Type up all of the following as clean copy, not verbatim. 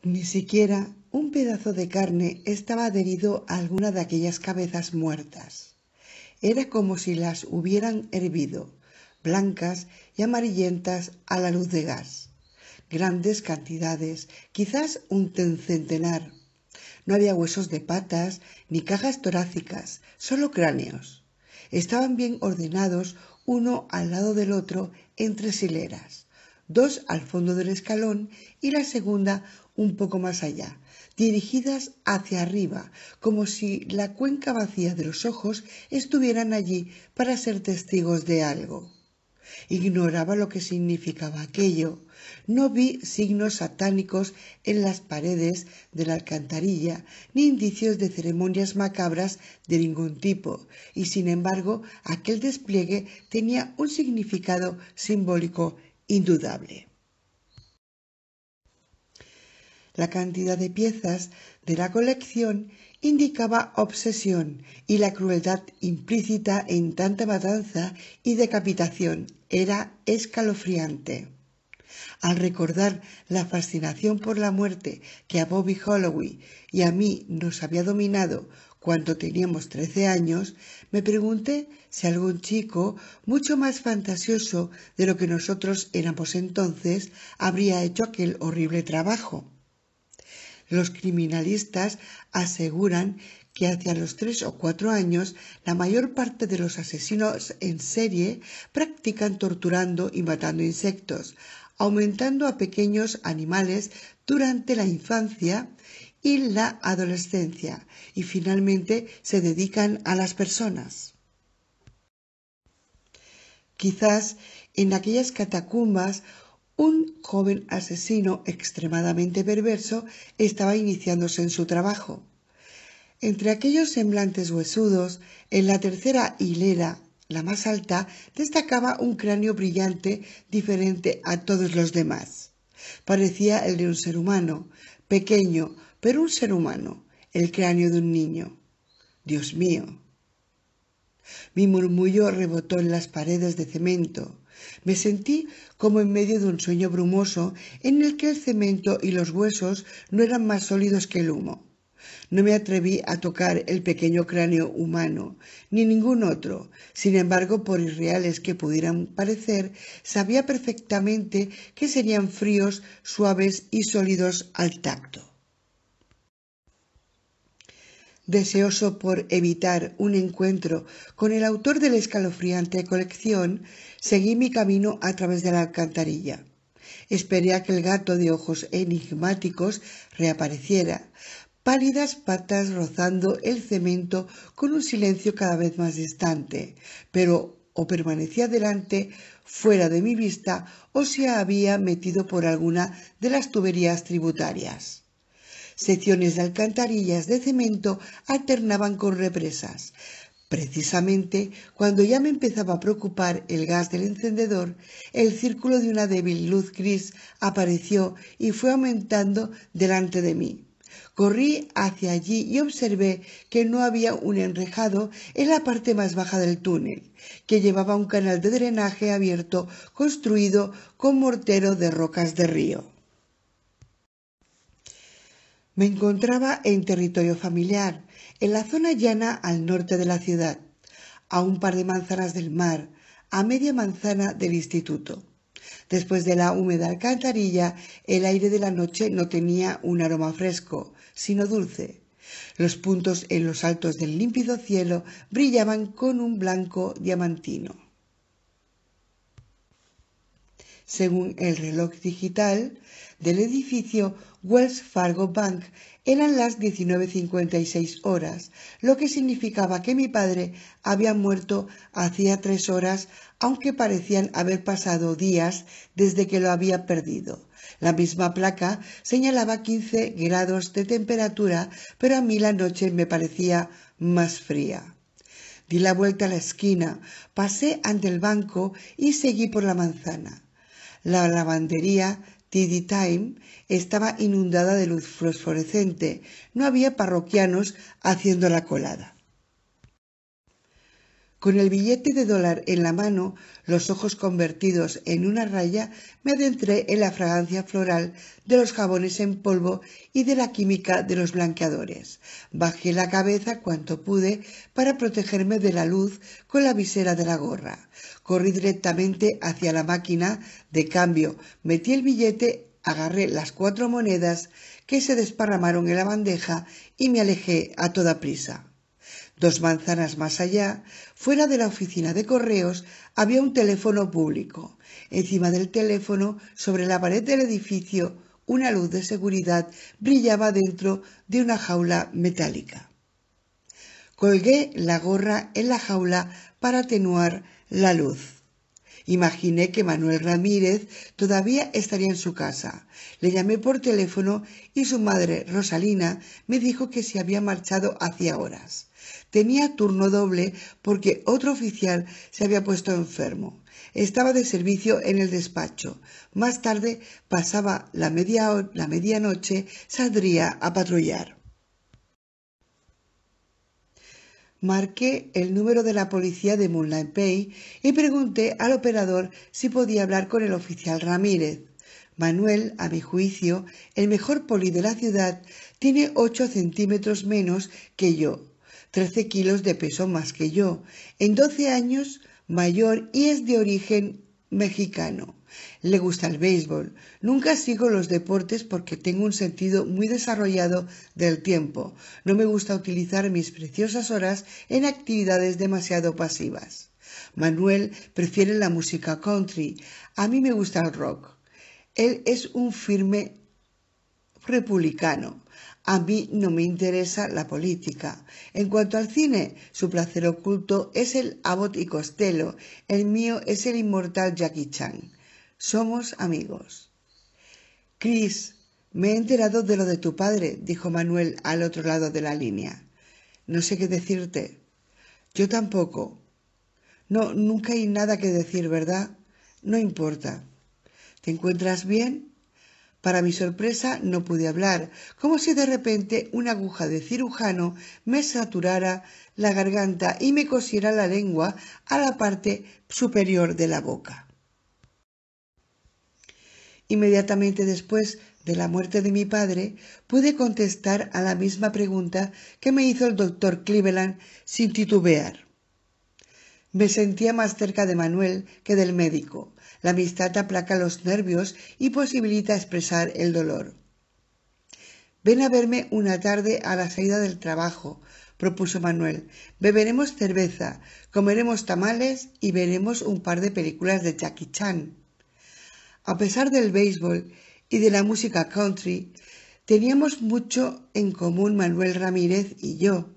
Ni siquiera un pedazo de carne estaba adherido a alguna de aquellas cabezas muertas. Era como si las hubieran hervido, blancas y amarillentas a la luz de gas. Grandes cantidades, quizás un centenar. No había huesos de patas ni cajas torácicas, solo cráneos. Estaban bien ordenados uno al lado del otro en 3 hileras, 2 al fondo del escalón y la segunda un poco más allá, dirigidas hacia arriba, como si la cuenca vacía de los ojos estuvieran allí para ser testigos de algo. Ignoraba lo que significaba aquello. No vi signos satánicos en las paredes de la alcantarilla, ni indicios de ceremonias macabras de ningún tipo, y sin embargo aquel despliegue tenía un significado simbólico indudable. La cantidad de piezas de la colección indicaba obsesión y la crueldad implícita en tanta matanza y decapitación era escalofriante. Al recordar la fascinación por la muerte que a Bobby Holloway y a mí nos había dominado cuando teníamos 13 años, me pregunté si algún chico mucho más fantasioso de lo que nosotros éramos entonces habría hecho aquel horrible trabajo. Los criminalistas aseguran que hacia los 3 o 4 años la mayor parte de los asesinos en serie practican torturando y matando insectos, aumentando a pequeños animales durante la infancia y la adolescencia y finalmente se dedican a las personas. Quizás en aquellas catacumbas un joven asesino extremadamente perverso estaba iniciándose en su trabajo. Entre aquellos semblantes huesudos, en la 3.ª hilera, la más alta, destacaba un cráneo brillante diferente a todos los demás. Parecía el de un ser humano, pequeño, pero un ser humano, el cráneo de un niño. Dios mío. Mi murmullo rebotó en las paredes de cemento. Me sentí como en medio de un sueño brumoso en el que el cemento y los huesos no eran más sólidos que el humo. No me atreví a tocar el pequeño cráneo humano, ni ningún otro. Sin embargo, por irreales que pudieran parecer, sabía perfectamente que serían fríos, suaves y sólidos al tacto. Deseoso por evitar un encuentro con el autor de la escalofriante colección, seguí mi camino a través de la alcantarilla. Esperé a que el gato de ojos enigmáticos reapareciera, pálidas patas rozando el cemento con un silencio cada vez más distante, pero o permanecía delante, fuera de mi vista, o se había metido por alguna de las tuberías tributarias. Secciones de alcantarillas de cemento alternaban con represas. Precisamente cuando ya me empezaba a preocupar el gas del encendedor, el círculo de una débil luz gris apareció y fue aumentando delante de mí. Corrí hacia allí y observé que no había un enrejado en la parte más baja del túnel, que llevaba un canal de drenaje abierto construido con mortero de rocas de río. Me encontraba en territorio familiar, en la zona llana al norte de la ciudad, a un par de manzanas del mar, a media manzana del instituto. Después de la húmeda alcantarilla, el aire de la noche no tenía un aroma fresco, sino dulce. Los puntos en los altos del límpido cielo brillaban con un blanco diamantino. Según el reloj digital del edificio Wells Fargo Bank, eran las 19:56, lo que significaba que mi padre había muerto hacía 3 horas, aunque parecían haber pasado días desde que lo había perdido. La misma placa señalaba 15 grados de temperatura, pero a mí la noche me parecía más fría. Di la vuelta a la esquina, pasé ante el banco y seguí por la manzana. La lavandería Tidy Time estaba inundada de luz fosforescente. No había parroquianos haciendo la colada. Con el billete de $1 en la mano, los ojos convertidos en una raya, me adentré en la fragancia floral de los jabones en polvo y de la química de los blanqueadores. Bajé la cabeza cuanto pude para protegerme de la luz con la visera de la gorra. Corrí directamente hacia la máquina de cambio, metí el billete, agarré las 4 monedas que se desparramaron en la bandeja y me alejé a toda prisa. 2 manzanas más allá, fuera de la oficina de correos, había un teléfono público. Encima del teléfono, sobre la pared del edificio, una luz de seguridad brillaba dentro de una jaula metálica. Colgué la gorra en la jaula para atenuar la luz. Imaginé que Manuel Ramírez todavía estaría en su casa. Le llamé por teléfono y su madre, Rosalina, me dijo que se había marchado hacía horas. Tenía turno doble porque otro oficial se había puesto enfermo. Estaba de servicio en el despacho. Más tarde, pasaba la medianoche, saldría a patrullar. Marqué el número de la policía de Moonlight Bay y pregunté al operador si podía hablar con el oficial Ramírez. Manuel, a mi juicio, el mejor poli de la ciudad, tiene 8 centímetros menos que yo, 13 kilos de peso más que yo, en 12 años mayor y es de origen mexicano. Le gusta el béisbol. Nunca sigo los deportes porque tengo un sentido muy desarrollado del tiempo. No me gusta utilizar mis preciosas horas en actividades demasiado pasivas. Manuel prefiere la música country. A mí me gusta el rock. Él es un firme republicano. A mí no me interesa la política. En cuanto al cine, su placer oculto es el Abbott y Costello. El mío es el inmortal Jackie Chan. Somos amigos. Chris, me he enterado de lo de tu padre, dijo Manuel al otro lado de la línea. No sé qué decirte. Yo tampoco. No, nunca hay nada que decir, ¿verdad? No importa. ¿Te encuentras bien? Para mi sorpresa no pude hablar, como si de repente una aguja de cirujano me saturara la garganta y me cosiera la lengua a la parte superior de la boca. Inmediatamente después de la muerte de mi padre, pude contestar a la misma pregunta que me hizo el doctor Cleveland sin titubear. Me sentía más cerca de Manuel que del médico. La amistad aplaca los nervios y posibilita expresar el dolor. Ven a verme una tarde a la salida del trabajo, propuso Manuel. Beberemos cerveza, comeremos tamales y veremos un par de películas de Jackie Chan. A pesar del béisbol y de la música country, teníamos mucho en común Manuel Ramírez y yo.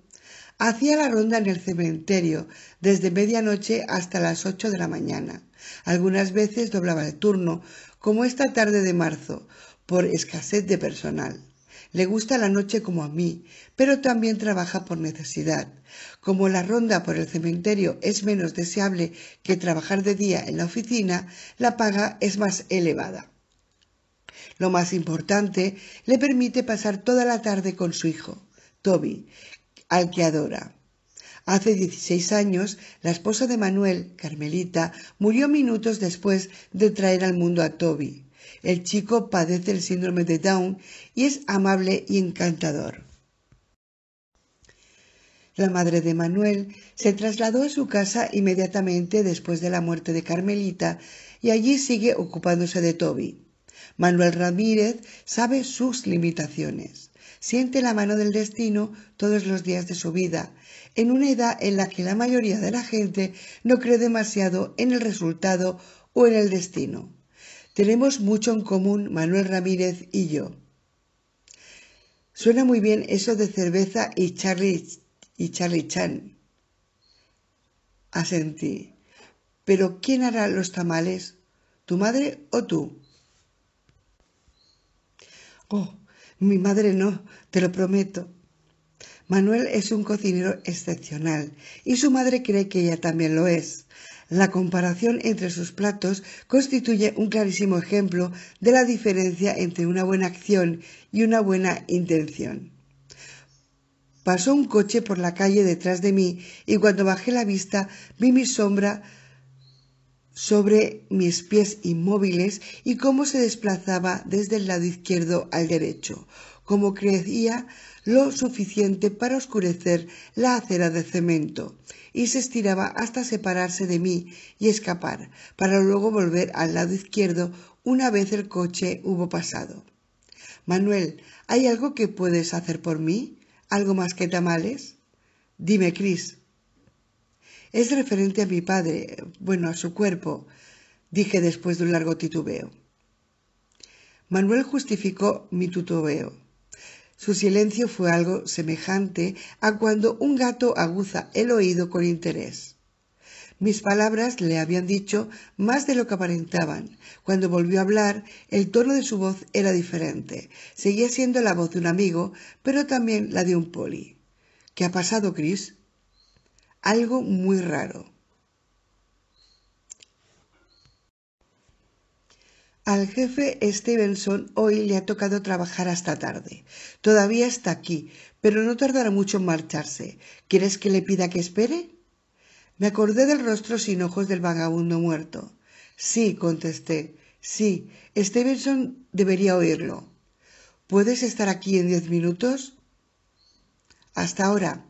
Hacía la ronda en el cementerio desde medianoche hasta las 8 de la mañana. Algunas veces doblaba el turno, como esta tarde de marzo, por escasez de personal. Le gusta la noche como a mí, pero también trabaja por necesidad. Como la ronda por el cementerio es menos deseable que trabajar de día en la oficina, la paga es más elevada. Lo más importante, le permite pasar toda la tarde con su hijo, Toby, al que adora. Hace 16 años, la esposa de Manuel, Carmelita, murió minutos después de traer al mundo a Toby. El chico padece el síndrome de Down y es amable y encantador. La madre de Manuel se trasladó a su casa inmediatamente después de la muerte de Carmelita y allí sigue ocupándose de Toby. Manuel Ramírez sabe sus limitaciones. Siente la mano del destino todos los días de su vida, en una edad en la que la mayoría de la gente no cree demasiado en el resultado o en el destino. Tenemos mucho en común Manuel Ramírez y yo. Suena muy bien eso de cerveza y Charlie Chan. Asentí. ¿Pero quién hará los tamales? ¿Tu madre o tú? Oh, mi madre no, te lo prometo. Manuel es un cocinero excepcional y su madre cree que ella también lo es. La comparación entre sus platos constituye un clarísimo ejemplo de la diferencia entre una buena acción y una buena intención. Pasó un coche por la calle detrás de mí y cuando bajé la vista vi mi sombra sobre mis pies inmóviles y cómo se desplazaba desde el lado izquierdo al derecho, como crecía lo suficiente para oscurecer la acera de cemento, y se estiraba hasta separarse de mí y escapar, para luego volver al lado izquierdo una vez el coche hubo pasado. Manuel, ¿hay algo que puedes hacer por mí? ¿Algo más que tamales? Dime, Chris. Es referente a mi padre, a su cuerpo, dije después de un largo titubeo. Manuel justificó mi titubeo. Su silencio fue algo semejante a cuando un gato aguza el oído con interés. Mis palabras le habían dicho más de lo que aparentaban. Cuando volvió a hablar, el tono de su voz era diferente. Seguía siendo la voz de un amigo, pero también la de un poli. ¿Qué ha pasado, Chris? Algo muy raro. Al jefe Stevenson hoy le ha tocado trabajar hasta tarde. Todavía está aquí, pero no tardará mucho en marcharse. ¿Quieres que le pida que espere? Me acordé del rostro sin ojos del vagabundo muerto. Sí, contesté. Sí, Stevenson debería oírlo. ¿Puedes estar aquí en 10 minutos? Hasta ahora.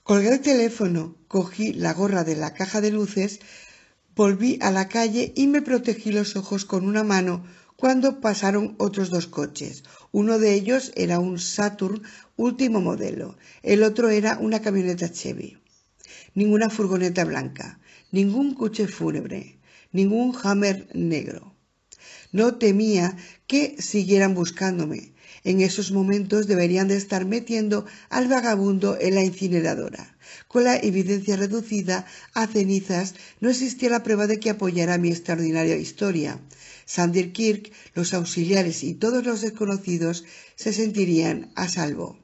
Colgué el teléfono, cogí la gorra de la caja de luces, volví a la calle y me protegí los ojos con una mano cuando pasaron otros dos coches. Uno de ellos era un Saturn último modelo, el otro era una camioneta Chevy. Ninguna furgoneta blanca, ningún coche fúnebre, ningún Hammer negro. No temía que siguieran buscándome. En esos momentos deberían de estar metiendo al vagabundo en la incineradora. Con la evidencia reducida a cenizas, no existía la prueba de que apoyara mi extraordinaria historia. Sander Kirk, los auxiliares y todos los desconocidos se sentirían a salvo.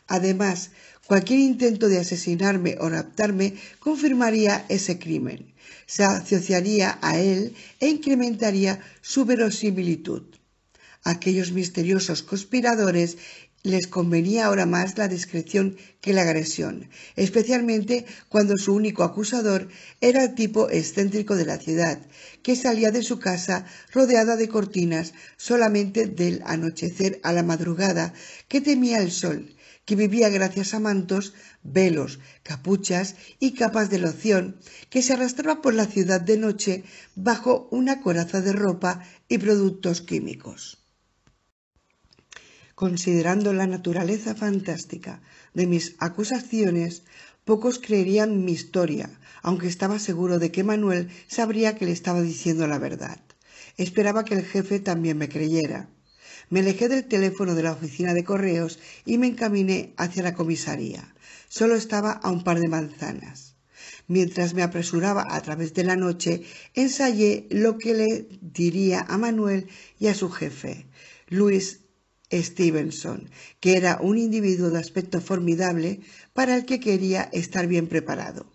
Además, cualquier intento de asesinarme o raptarme confirmaría ese crimen, se asociaría a él e incrementaría su verosimilitud. A aquellos misteriosos conspiradores les convenía ahora más la discreción que la agresión, especialmente cuando su único acusador era el tipo excéntrico de la ciudad, que salía de su casa rodeada de cortinas solamente del anochecer a la madrugada, que temía el sol, que vivía gracias a mantos, velos, capuchas y capas de loción, que se arrastraba por la ciudad de noche bajo una coraza de ropa y productos químicos. Considerando la naturaleza fantástica de mis acusaciones, pocos creerían mi historia, aunque estaba seguro de que Manuel sabría que le estaba diciendo la verdad. Esperaba que el jefe también me creyera. Me alejé del teléfono de la oficina de correos y me encaminé hacia la comisaría. Solo estaba a un par de manzanas. Mientras me apresuraba a través de la noche, ensayé lo que le diría a Manuel y a su jefe, Louis Stevenson, que era un individuo de aspecto formidable para el que quería estar bien preparado.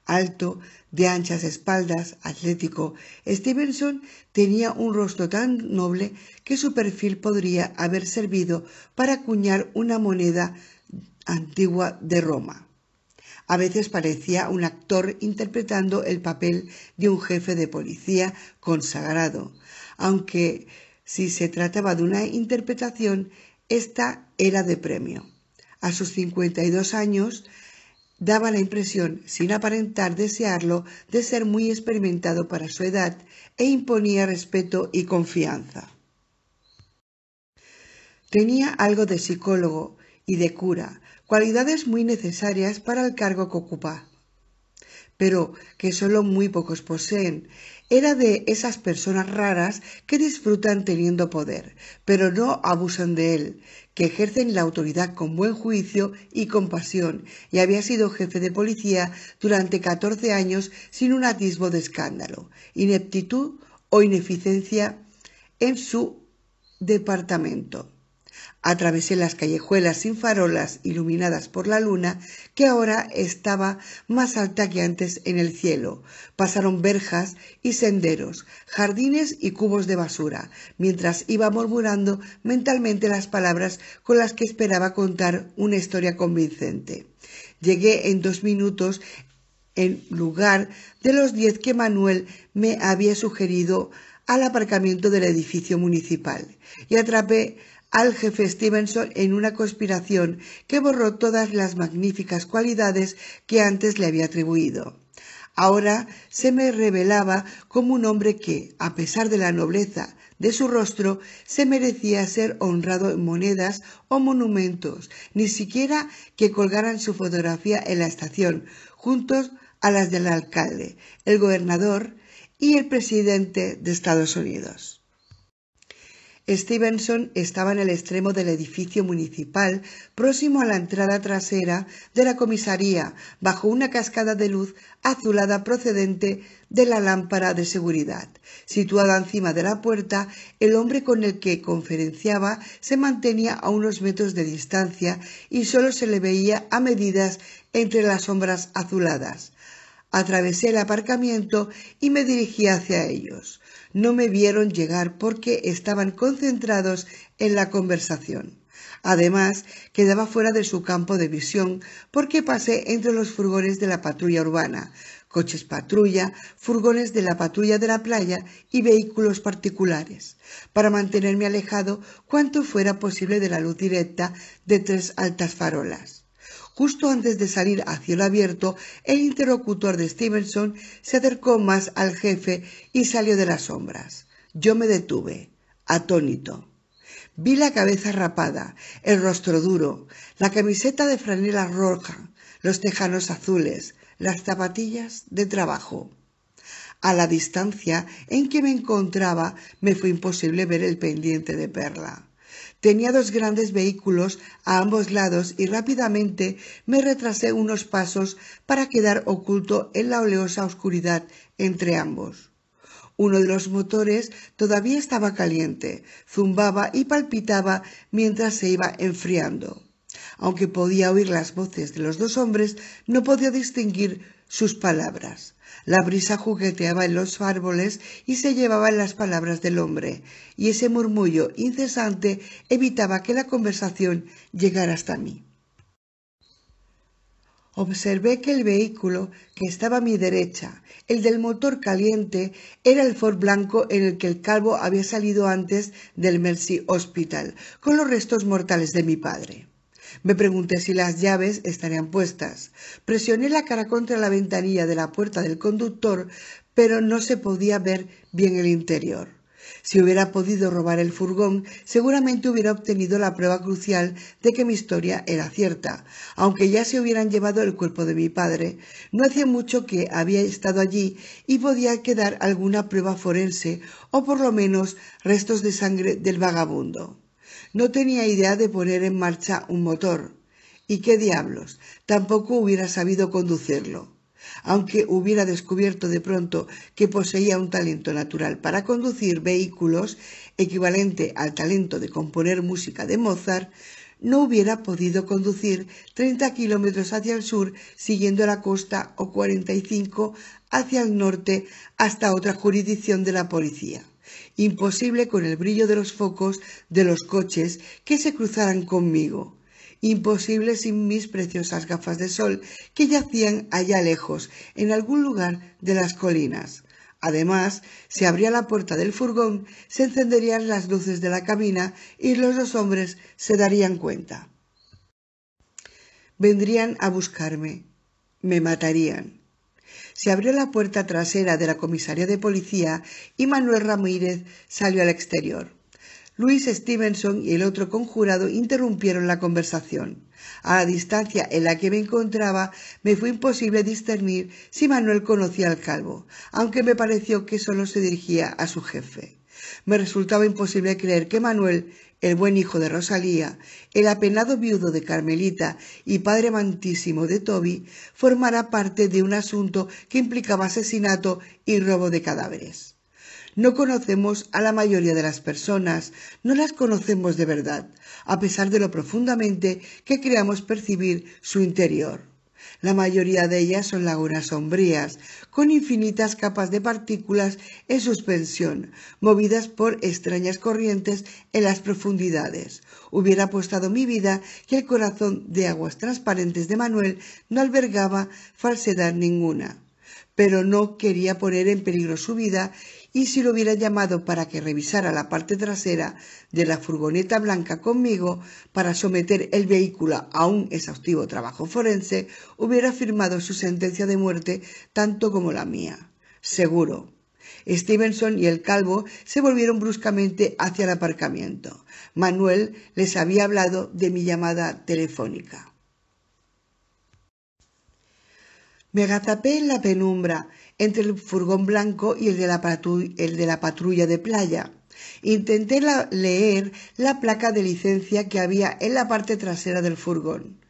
Alto, de anchas espaldas, atlético, Stevenson tenía un rostro tan noble que su perfil podría haber servido para acuñar una moneda antigua de Roma. A veces parecía un actor interpretando el papel de un jefe de policía consagrado, aunque si se trataba de una interpretación, esta era de premio. A sus 52 años, daba la impresión, sin aparentar desearlo, de ser muy experimentado para su edad e imponía respeto y confianza. Tenía algo de psicólogo y de cura, cualidades muy necesarias para el cargo que ocupa, pero que solo muy pocos poseen. Era de esas personas raras que disfrutan teniendo poder, pero no abusan de él, que ejercen la autoridad con buen juicio y compasión, y había sido jefe de policía durante 14 años sin un atisbo de escándalo, ineptitud o ineficiencia en su departamento. Atravesé las callejuelas sin farolas iluminadas por la luna, que ahora estaba más alta que antes en el cielo. Pasaron verjas y senderos, jardines y cubos de basura, mientras iba murmurando mentalmente las palabras con las que esperaba contar una historia convincente. Llegué en 2 minutos en lugar de los 10 que Manuel me había sugerido al aparcamiento del edificio municipal y atrapé al jefe Stevenson en una conspiración que borró todas las magníficas cualidades que antes le había atribuido. Ahora se me revelaba como un hombre que, a pesar de la nobleza de su rostro, se merecía ser honrado en monedas o monumentos, ni siquiera que colgaran su fotografía en la estación, juntos a las del alcalde, el gobernador y el presidente de Estados Unidos. Stevenson estaba en el extremo del edificio municipal, próximo a la entrada trasera de la comisaría, bajo una cascada de luz azulada procedente de la lámpara de seguridad. Situada encima de la puerta, el hombre con el que conferenciaba se mantenía a unos metros de distancia y solo se le veía a medidas entre las sombras azuladas. Atravesé el aparcamiento y me dirigí hacia ellos. No me vieron llegar porque estaban concentrados en la conversación. Además, quedaba fuera de su campo de visión porque pasé entre los furgones de la patrulla urbana, coches patrulla, furgones de la patrulla de la playa y vehículos particulares, para mantenerme alejado cuanto fuera posible de la luz directa de 3 altas farolas. Justo antes de salir a cielo abierto, el interlocutor de Stevenson se acercó más al jefe y salió de las sombras. Yo me detuve, atónito. Vi la cabeza rapada, el rostro duro, la camiseta de franela roja, los tejanos azules, las zapatillas de trabajo. A la distancia en que me encontraba me fue imposible ver el pendiente de perla. Tenía 2 grandes vehículos a ambos lados y rápidamente me retrasé unos pasos para quedar oculto en la oleosa oscuridad entre ambos. Uno de los motores todavía estaba caliente, zumbaba y palpitaba mientras se iba enfriando. Aunque podía oír las voces de los 2 hombres, no podía distinguir sus palabras. La brisa jugueteaba en los árboles y se llevaba en las palabras del hombre, y ese murmullo incesante evitaba que la conversación llegara hasta mí. Observé que el vehículo que estaba a mi derecha, el del motor caliente, era el Ford blanco en el que el calvo había salido antes del Mercy Hospital, con los restos mortales de mi padre. Me pregunté si las llaves estarían puestas. Presioné la cara contra la ventanilla de la puerta del conductor, pero no se podía ver bien el interior. Si hubiera podido robar el furgón, seguramente hubiera obtenido la prueba crucial de que mi historia era cierta, aunque ya se hubieran llevado el cuerpo de mi padre. No hacía mucho que había estado allí y podía quedar alguna prueba forense o por lo menos restos de sangre del vagabundo. No tenía idea de poner en marcha un motor. ¿Y qué diablos? Tampoco hubiera sabido conducirlo. Aunque hubiera descubierto de pronto que poseía un talento natural para conducir vehículos, equivalente al talento de componer música de Mozart, no hubiera podido conducir 30 kilómetros hacia el sur siguiendo la costa o 45 hacia el norte hasta otra jurisdicción de la policía. Imposible con el brillo de los focos de los coches que se cruzaran conmigo. Imposible sin mis preciosas gafas de sol que yacían allá lejos, en algún lugar de las colinas. Además, se abría la puerta del furgón, se encenderían las luces de la cabina y los 2 hombres se darían cuenta. Vendrían a buscarme. Me matarían. Se abrió la puerta trasera de la comisaría de policía y Manuel Ramírez salió al exterior. Louis Stevenson y el otro conjurado interrumpieron la conversación. A la distancia en la que me encontraba me fue imposible discernir si Manuel conocía al calvo, aunque me pareció que solo se dirigía a su jefe. Me resultaba imposible creer que Manuel, el buen hijo de Rosalía, el apenado viudo de Carmelita y padre amantísimo de Toby, formara parte de un asunto que implicaba asesinato y robo de cadáveres. No conocemos a la mayoría de las personas, no las conocemos de verdad, a pesar de lo profundamente que creamos percibir su interior. La mayoría de ellas son lagunas sombrías, con infinitas capas de partículas en suspensión, movidas por extrañas corrientes en las profundidades. Hubiera apostado mi vida que el corazón de aguas transparentes de Manuel no albergaba falsedad ninguna. Pero no quería poner en peligro su vida, y si lo hubiera llamado para que revisara la parte trasera de la furgoneta blanca conmigo para someter el vehículo a un exhaustivo trabajo forense, hubiera firmado su sentencia de muerte tanto como la mía. Seguro. Stevenson y el calvo se volvieron bruscamente hacia el aparcamiento. Manuel les había hablado de mi llamada telefónica. Me agazapé en la penumbra, entre el furgón blanco y el de la patrulla de playa. Intenté leer la placa de licencia que había en la parte trasera del furgón.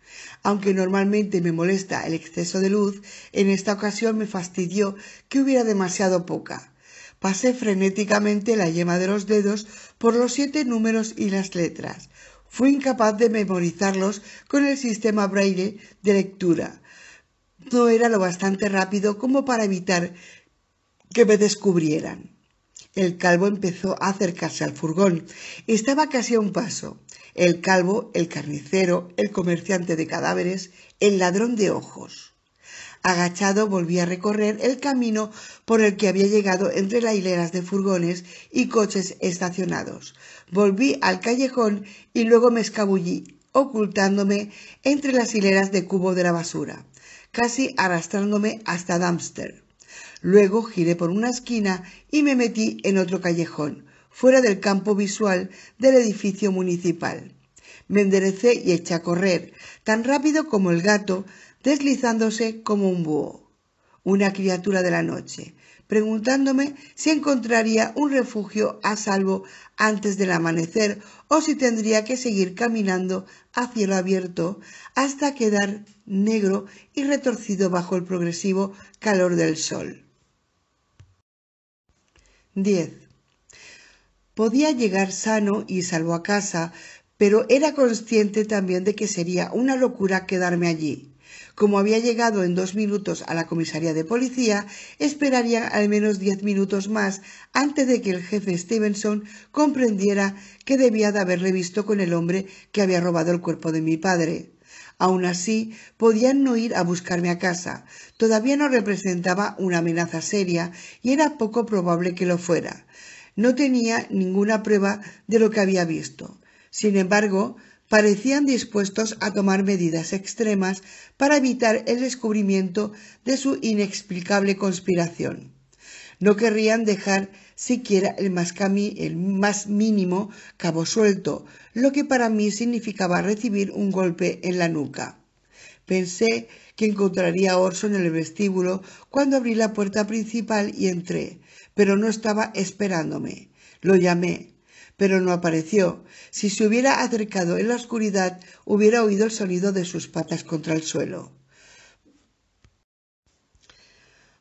Aunque normalmente me molesta el exceso de luz, en esta ocasión me fastidió que hubiera demasiado poca. Pasé frenéticamente la yema de los dedos por los 7 números y las letras. Fui incapaz de memorizarlos con el sistema Braille de lectura. No era lo bastante rápido como para evitar que me descubrieran. El calvo empezó a acercarse al furgón. Estaba casi a un paso. El calvo, el carnicero, el comerciante de cadáveres, el ladrón de ojos. Agachado volví a recorrer el camino por el que había llegado entre las hileras de furgones y coches estacionados. Volví al callejón y luego me escabullí, ocultándome entre las hileras de cubo de la basura, casi arrastrándome hasta Dumpster. Luego giré por una esquina y me metí en otro callejón, fuera del campo visual del edificio municipal. Me enderecé y eché a correr, tan rápido como el gato, deslizándose como un búho, una criatura de la noche, preguntándome si encontraría un refugio a salvo antes del amanecer o si tendría que seguir caminando a cielo abierto hasta quedar negro y retorcido bajo el progresivo calor del sol. 10. Podía llegar sano y salvo a casa, pero era consciente también de que sería una locura quedarme allí. Como había llegado en 2 minutos a la comisaría de policía, esperaría al menos 10 minutos más antes de que el jefe Stevenson comprendiera que debía de haberle visto con el hombre que había robado el cuerpo de mi padre. Aún así, podían no ir a buscarme a casa. Todavía no representaba una amenaza seria y era poco probable que lo fuera. No tenía ninguna prueba de lo que había visto. Sin embargo, parecían dispuestos a tomar medidas extremas para evitar el descubrimiento de su inexplicable conspiración. No querrían dejar siquiera el más mínimo cabo suelto, lo que para mí significaba recibir un golpe en la nuca. Pensé que encontraría a Orson en el vestíbulo cuando abrí la puerta principal y entré, pero no estaba esperándome. Lo llamé, pero no apareció. Si se hubiera acercado en la oscuridad, hubiera oído el sonido de sus patas contra el suelo.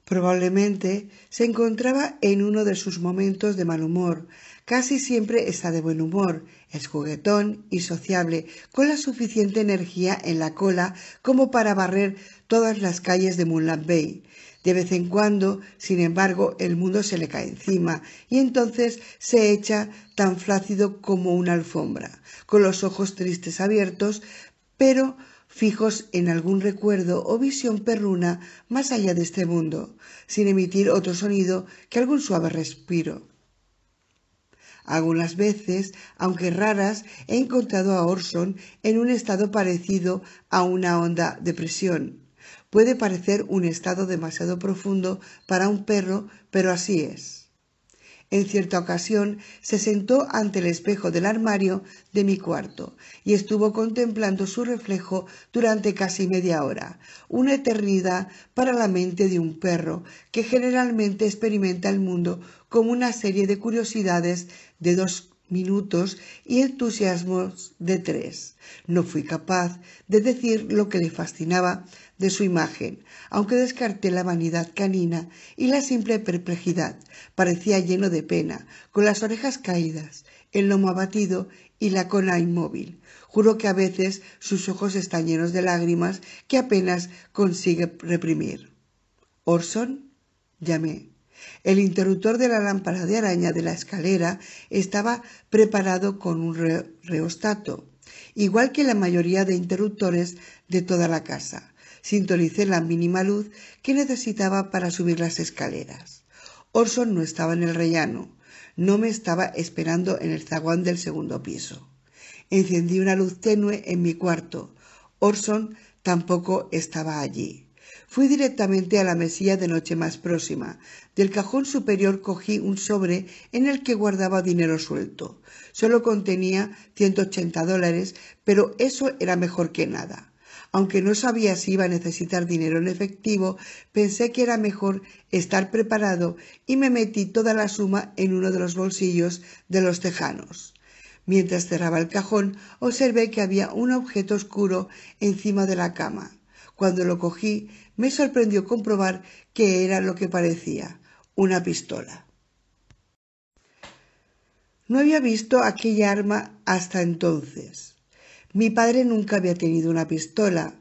Probablemente se encontraba en uno de sus momentos de mal humor. Casi siempre está de buen humor, es juguetón y sociable, con la suficiente energía en la cola como para barrer todas las calles de Moonlight Bay. De vez en cuando, sin embargo, el mundo se le cae encima y entonces se echa tan flácido como una alfombra, con los ojos tristes abiertos, pero fijos en algún recuerdo o visión perruna más allá de este mundo, sin emitir otro sonido que algún suave respiro. Algunas veces, aunque raras, he encontrado a Orson en un estado parecido a una honda depresión. Puede parecer un estado demasiado profundo para un perro, pero así es. En cierta ocasión se sentó ante el espejo del armario de mi cuarto y estuvo contemplando su reflejo durante casi media hora, una eternidad para la mente de un perro que generalmente experimenta el mundo como una serie de curiosidades de 2 minutos y entusiasmos de 3. No fui capaz de decir lo que le fascinaba de su imagen, aunque descarté la vanidad canina y la simple perplejidad. Parecía lleno de pena, con las orejas caídas, el lomo abatido y la cola inmóvil. Juro que a veces sus ojos están llenos de lágrimas que apenas consigue reprimir. —¿Orson? —llamé. El interruptor de la lámpara de araña de la escalera estaba preparado con un reostato, igual que la mayoría de interruptores de toda la casa. Sintonicé la mínima luz que necesitaba para subir las escaleras. Orson no estaba en el rellano, no me estaba esperando en el zaguán del segundo piso. Encendí una luz tenue en mi cuarto. Orson tampoco estaba allí. Fui directamente a la mesilla de noche más próxima. Del cajón superior cogí un sobre en el que guardaba dinero suelto. Solo contenía $180, pero eso era mejor que nada. Aunque no sabía si iba a necesitar dinero en efectivo, pensé que era mejor estar preparado y me metí toda la suma en uno de los bolsillos de los tejanos. Mientras cerraba el cajón, observé que había un objeto oscuro encima de la cama. Cuando lo cogí, me sorprendió comprobar que era lo que parecía, una pistola. No había visto aquella arma hasta entonces. Mi padre nunca había tenido una pistola.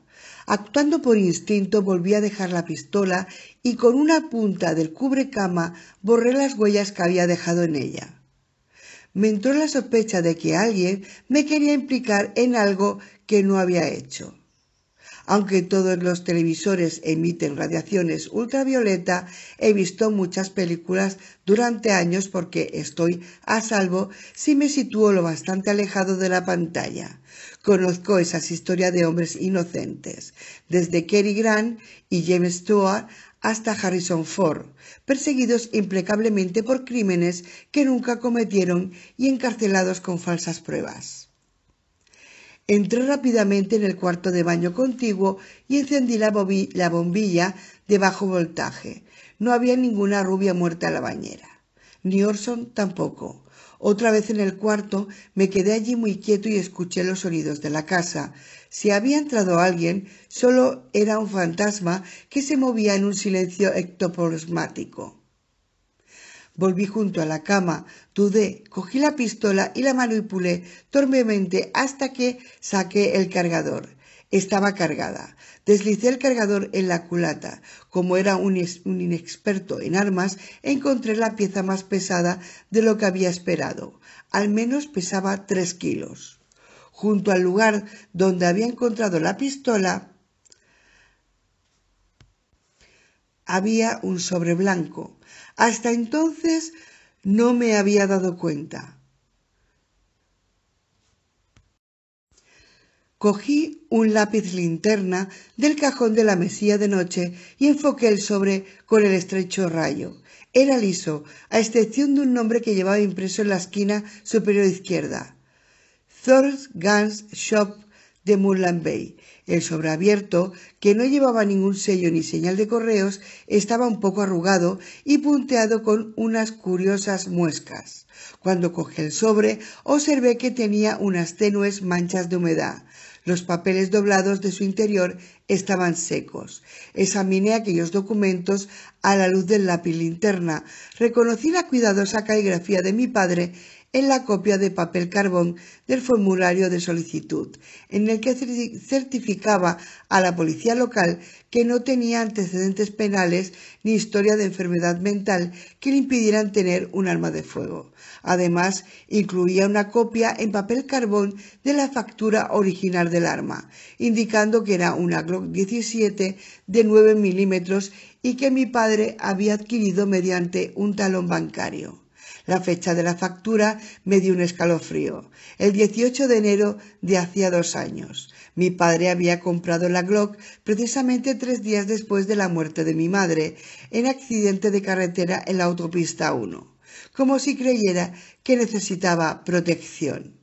Actuando por instinto, volví a dejar la pistola y con una punta del cubrecama borré las huellas que había dejado en ella. Me entró la sospecha de que alguien me quería implicar en algo que no había hecho. Aunque todos los televisores emiten radiaciones ultravioleta, he visto muchas películas durante años porque estoy a salvo si me sitúo lo bastante alejado de la pantalla. Conozco esas historias de hombres inocentes, desde Cary Grant y James Stewart hasta Harrison Ford, perseguidos implacablemente por crímenes que nunca cometieron y encarcelados con falsas pruebas. Entré rápidamente en el cuarto de baño contiguo y encendí la bombilla de bajo voltaje. No había ninguna rubia muerta en la bañera, ni Orson tampoco. Otra vez en el cuarto me quedé allí muy quieto y escuché los sonidos de la casa. Si había entrado alguien, solo era un fantasma que se movía en un silencio ectoplasmático. Volví junto a la cama, dudé, cogí la pistola y la manipulé torpemente hasta que saqué el cargador. Estaba cargada. Deslicé el cargador en la culata. Como era un inexperto en armas, encontré la pieza más pesada de lo que había esperado. Al menos pesaba 3 kilos. Junto al lugar donde había encontrado la pistola había un sobre blanco. Hasta entonces no me había dado cuenta. Cogí un lápiz linterna del cajón de la mesilla de noche y enfoqué el sobre con el estrecho rayo. Era liso, a excepción de un nombre que llevaba impreso en la esquina superior izquierda: Thor's Guns Shop de Moreland Bay. El sobre abierto, que no llevaba ningún sello ni señal de correos, estaba un poco arrugado y punteado con unas curiosas muescas. Cuando cogí el sobre, observé que tenía unas tenues manchas de humedad. Los papeles doblados de su interior estaban secos. Examiné aquellos documentos a la luz del lápiz linterna. Reconocí la cuidadosa caligrafía de mi padre en la copia de papel carbón del formulario de solicitud, en el que certificaba a la policía local que no tenía antecedentes penales ni historia de enfermedad mental que le impidieran tener un arma de fuego. Además, incluía una copia en papel carbón de la factura original del arma, indicando que era una Glock 17 de 9 milímetros y que mi padre había adquirido mediante un talón bancario. La fecha de la factura me dio un escalofrío. El 18 de enero de hacía 2 años. Mi padre había comprado la Glock precisamente 3 días después de la muerte de mi madre, en accidente de carretera en la autopista 1, como si creyera que necesitaba protección.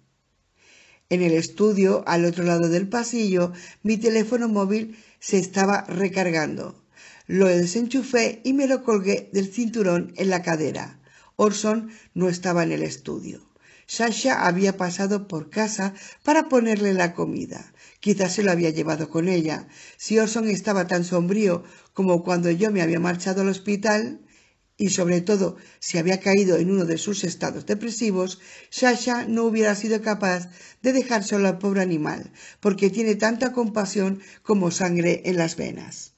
En el estudio, al otro lado del pasillo, mi teléfono móvil se estaba recargando. Lo desenchufé y me lo colgué del cinturón en la cadera. Orson no estaba en el estudio. Sasha había pasado por casa para ponerle la comida. Quizás se lo había llevado con ella. Si Orson estaba tan sombrío como cuando yo me había marchado al hospital, y sobre todo si había caído en uno de sus estados depresivos, Sasha no hubiera sido capaz de dejar solo al pobre animal, porque tiene tanta compasión como sangre en las venas.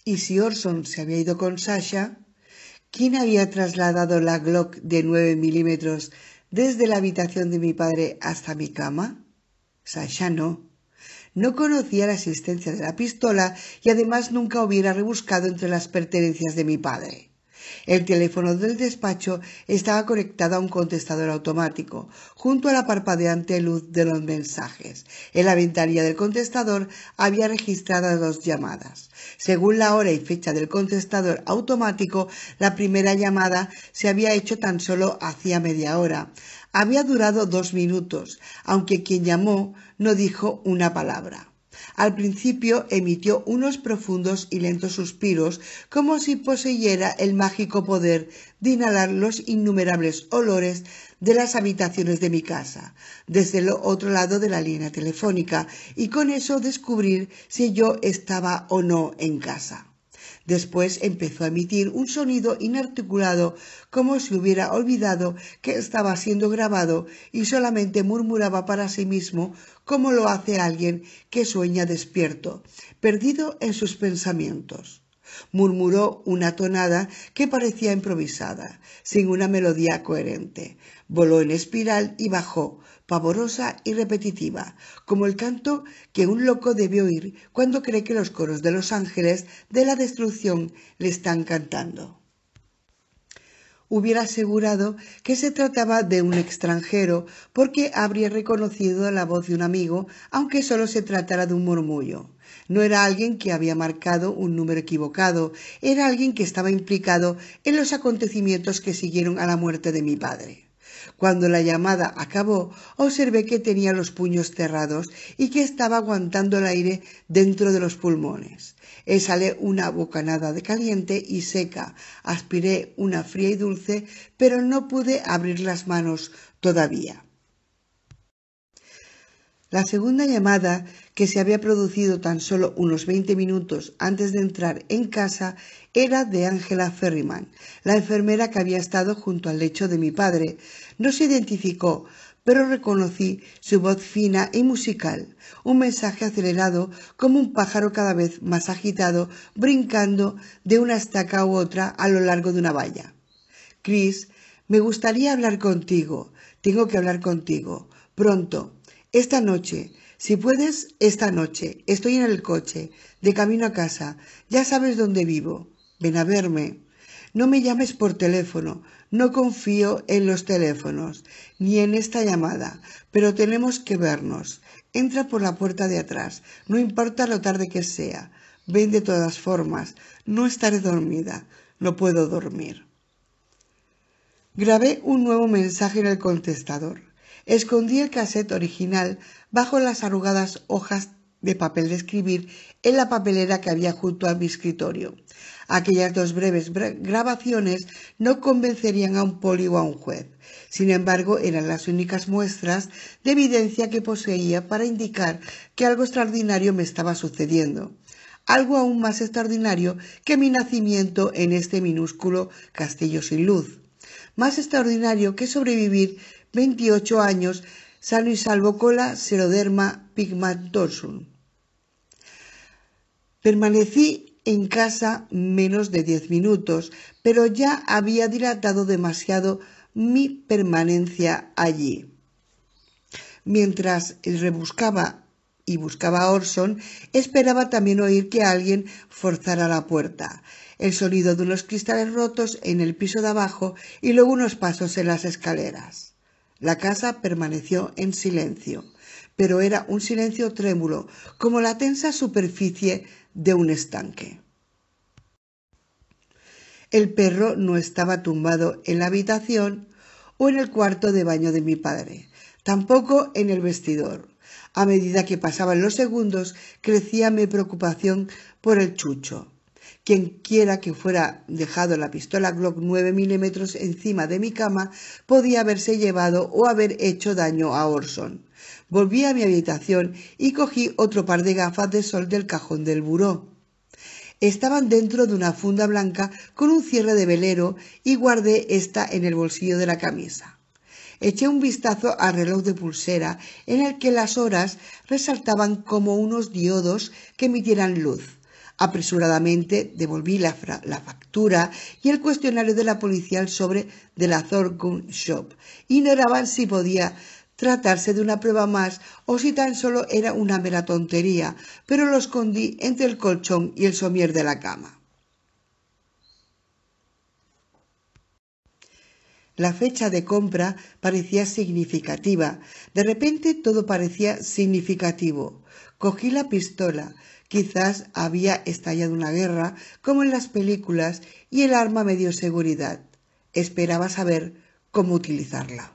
Y si Orson se había ido con Sasha, ¿quién había trasladado la Glock de 9 milímetros desde la habitación de mi padre hasta mi cama? Sasha no. No conocía la existencia de la pistola y además nunca hubiera rebuscado entre las pertenencias de mi padre. El teléfono del despacho estaba conectado a un contestador automático, junto a la parpadeante luz de los mensajes. En la ventanilla del contestador había registrado 2 llamadas. Según la hora y fecha del contestador automático, la primera llamada se había hecho tan solo hacía media hora. Había durado 2 minutos, aunque quien llamó no dijo una palabra. Al principio emitió unos profundos y lentos suspiros, como si poseyera el mágico poder de inhalar los innumerables olores de las habitaciones de mi casa, desde el otro lado de la línea telefónica, y con eso descubrir si yo estaba o no en casa. Después empezó a emitir un sonido inarticulado, como si hubiera olvidado que estaba siendo grabado y solamente murmuraba para sí mismo, como lo hace alguien que sueña despierto, perdido en sus pensamientos. Murmuró una tonada que parecía improvisada, sin una melodía coherente. Voló en espiral y bajó, pavorosa y repetitiva, como el canto que un loco debe oír cuando cree que los coros de los ángeles de la destrucción le están cantando. Hubiera asegurado que se trataba de un extranjero, porque habría reconocido la voz de un amigo, aunque solo se tratara de un murmullo. No era alguien que había marcado un número equivocado, era alguien que estaba implicado en los acontecimientos que siguieron a la muerte de mi padre. Cuando la llamada acabó, observé que tenía los puños cerrados y que estaba aguantando el aire dentro de los pulmones. Exhalé una bocanada de caliente y seca, aspiré una fría y dulce, pero no pude abrir las manos todavía. La segunda llamada, que se había producido tan solo unos 20 minutos antes de entrar en casa, era de Angela Ferryman, la enfermera que había estado junto al lecho de mi padre. No se identificó, pero reconocí su voz fina y musical, un mensaje acelerado como un pájaro cada vez más agitado, brincando de una estaca u otra a lo largo de una valla. Chris, me gustaría hablar contigo. Tengo que hablar contigo. Pronto. Esta noche. Si puedes, esta noche. Estoy en el coche, de camino a casa. Ya sabes dónde vivo. Ven a verme. No me llames por teléfono. No confío en los teléfonos, ni en esta llamada, pero tenemos que vernos. Entra por la puerta de atrás. No importa lo tarde que sea. Ven de todas formas. No estaré dormida. No puedo dormir. Grabé un nuevo mensaje en el contestador. Escondí el cassette original bajo las arrugadas hojas de papel de escribir en la papelera que había junto a mi escritorio. Aquellas 2 breves grabaciones no convencerían a un poli o a un juez. Sin embargo, eran las únicas muestras de evidencia que poseía para indicar que algo extraordinario me estaba sucediendo. Algo aún más extraordinario que mi nacimiento en este minúsculo castillo sin luz. Más extraordinario que sobrevivir 28 años sano y salvo con la Xeroderma pigmentosum. Permanecí en casa menos de 10 minutos, pero ya había dilatado demasiado mi permanencia allí. Mientras rebuscaba y buscaba a Orson, esperaba también oír que alguien forzara la puerta, el sonido de unos cristales rotos en el piso de abajo y luego unos pasos en las escaleras. La casa permaneció en silencio, pero era un silencio trémulo, como la tensa superficie de un estanque. El perro no estaba tumbado en la habitación o en el cuarto de baño de mi padre, tampoco en el vestidor. A medida que pasaban los segundos, crecía mi preocupación por el chucho. Quien quiera que fuera dejado la pistola Glock 9 milímetros encima de mi cama podía haberse llevado o haber hecho daño a Orson. Volví a mi habitación y cogí otro par de gafas de sol del cajón del buró. Estaban dentro de una funda blanca con un cierre de velero y guardé esta en el bolsillo de la camisa. Eché un vistazo al reloj de pulsera en el que las horas resaltaban como unos diodos que emitieran luz. Apresuradamente devolví la factura y el cuestionario de la policía al sobre de la Thornton Shop. Ignoraban si podía tratarse de una prueba más o si tan solo era una mera tontería, pero lo escondí entre el colchón y el somier de la cama. La fecha de compra parecía significativa. De repente todo parecía significativo. Cogí la pistola. Quizás había estallado una guerra, como en las películas, y el arma me dio seguridad. Esperaba saber cómo utilizarla.